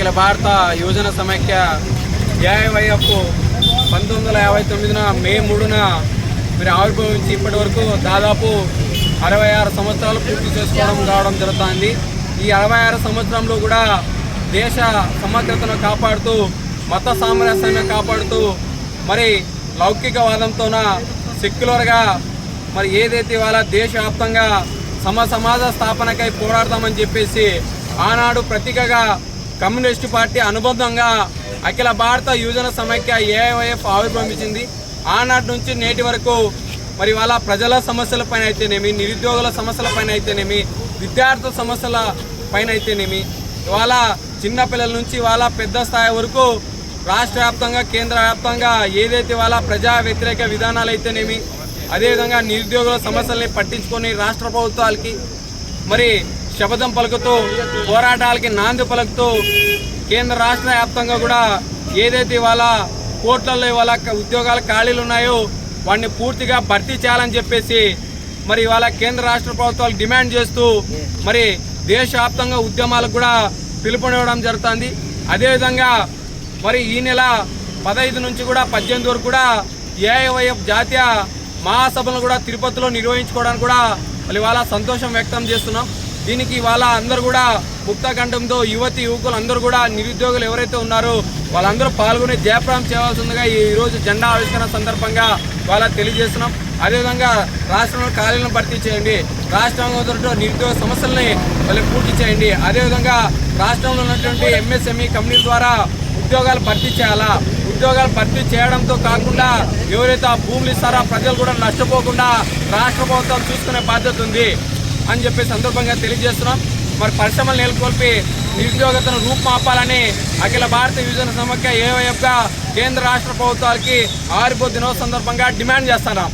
అఖిల భారత యువజన సమైక్య ఏఐవైఎఫ్ 1959 మే 3న మరి ఆవిర్భవించి ఇప్పటి వరకు దాదాపు 66 సంవత్సరాలు పూర్తి చేసుకోవడం కావడం జరుగుతుంది. ఈ 66 సంవత్సరంలో కూడా దేశ సమగ్రతను కాపాడుతూ మత సామరస్యాన్ని కాపాడుతూ మరి లౌకికవాదంతోన సెక్యులర్గా మరి ఏదైతే ఇవాళ దేశవ్యాప్తంగా సమాజ స్థాపనకై పోరాడతామని చెప్పేసి ఆనాడు ప్రతీకగా కమ్యూనిస్టు పార్టీ అనుబంధంగా అఖిల భారత యువజన సమైక్య ఏఐవైఎఫ్ ఆవిర్భవించింది. ఆనాటి నుంచి నేటి వరకు మరి వాళ్ళ ప్రజల సమస్యల పైన అయితేనేమి, నిరుద్యోగుల సమస్యల పైన అయితేనేమి, విద్యార్థుల సమస్యల పైన అయితేనేమి, ఇవాళ చిన్నపిల్లల నుంచి వాళ్ళ పెద్ద స్థాయి వరకు రాష్ట్ర వ్యాప్తంగా కేంద్ర వ్యాప్తంగా ఏదైతే వాళ్ళ ప్రజా వ్యతిరేక విధానాలు అయితేనేమి, అదేవిధంగా నిరుద్యోగుల సమస్యల్ని పట్టించుకొని రాష్ట్ర ప్రభుత్వాలకి మరి శపథం పలుకుతూ పోరాటాలకి నాంది పలుకుతూ కేంద్ర రాష్ట్ర వ్యాప్తంగా కూడా ఏదైతే ఇవాళ కోట్లలో ఇవాళ ఉద్యోగాల ఖాళీలు ఉన్నాయో వాటిని పూర్తిగా భర్తీ చేయాలని చెప్పేసి మరి ఇవాళ కేంద్ర రాష్ట్ర ప్రభుత్వాలు డిమాండ్ చేస్తూ మరి దేశవ్యాప్తంగా ఉద్యమాలకు కూడా పిలుపునివ్వడం జరుగుతుంది. అదేవిధంగా మరి ఈ నెల 15 నుంచి కూడా 18 వరకు కూడా ఏఐవైఎఫ్ జాతీయ మహాసభలను కూడా తిరుపతిలో నిర్వహించుకోవడానికి కూడా మళ్ళీ ఇవాళ సంతోషం వ్యక్తం చేస్తున్నాం. దీనికి ఇవాళ అందరూ కూడా ముక్తకంఠంతో యువతి యువకులు అందరూ కూడా నిరుద్యోగులు ఎవరైతే ఉన్నారో వాళ్ళందరూ పాల్గొని జయప్రదం చేయవలసిందిగా ఈరోజు జెండా ఆవిష్కరణ సందర్భంగా వాళ్ళ తెలియజేస్తున్నాం. అదేవిధంగా రాష్ట్రంలో ఖాళీలను భర్తీ చేయండి, రాష్ట్రంలో నిరుద్యోగ సమస్యల్ని మళ్ళీ పూర్తి చేయండి. అదేవిధంగా రాష్ట్రంలో ఉన్నటువంటి ఎంఎస్ఎంఈ కంపెనీల ద్వారా ఉద్యోగాలు భర్తీ చేయాలా. ఉద్యోగాలు భర్తీ చేయడంతో కాకుండా ఎవరైతే ఆ భూములు ఇస్తారో ప్రజలు కూడా నష్టపోకుండా రాష్ట్ర ప్రభుత్వం చూసుకునే బాధ్యత ఉంది అని చెప్పే సందర్భంగా తెలియజేస్తున్నాం. మరి పరిశ్రమలు నెలకొల్పి నిరుద్యోగతను రూపుమాపాలని అఖిల భారత యువజన సమైక్య ఏఐవైఎఫ్గా కేంద్ర రాష్ట్ర ప్రభుత్వాలకి ఆవిర్భావ దినోత్సవం సందర్భంగా డిమాండ్ చేస్తున్నాం.